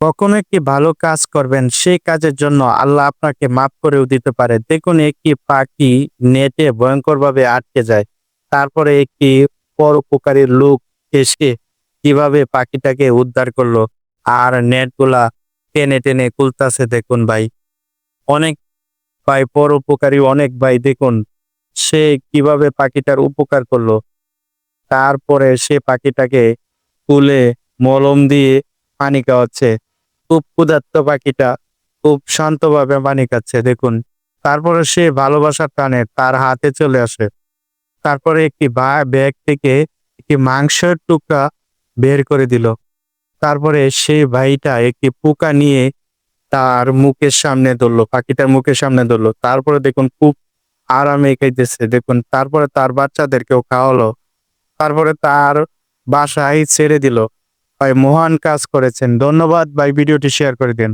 কখনো একটি ভালো কাজ করবেন, সেই কাজের জন্য আল্লাহ আপনাকে মাফ করেও দিতে পারে। দেখুন, একটি পাখি নেটে ভয়ঙ্করভাবে আটকে যায়। তারপরে একটি পরোপকারী লোক এসে কিভাবে পাখিটাকে উদ্ধার করলো আর নেটগুলা টেনে টেনে খুলতাছে। দেখুন ভাই, অনেক ভাই পরোপকারী, অনেক ভাই দেখুন সে কিভাবে পাখিটার উপকার করলো। তারপরে সে পাখিটাকে তুলে মলম দিয়ে পানি খাওয়াচ্ছে। খুব ক্ষুধার্ত পাখিটা খুব শান্তভাবে পানি খাচ্ছে দেখুন। তারপরে সে ভালোবাসার টানে তার হাতে চলে আসে। তারপরে একটি ব্যাগ থেকে একটি মাংসের টুকরা বের করে দিল। তারপরে সেই ভাইটা একটি পোকা নিয়ে তার মুখের সামনে ধরলো, পাখিটার মুখের সামনে ধরলো। তারপরে দেখুন খুব আরামে খাইতেছে দেখুন। তারপরে তার বাচ্চাদেরকেও খাওয়ালো। তারপরে তার বাসায় ছেড়ে দিল। ভাই মহান কাজ করেছেন। ধন্যবাদ ভাই, ভিডিওটি শেয়ার করে দিন।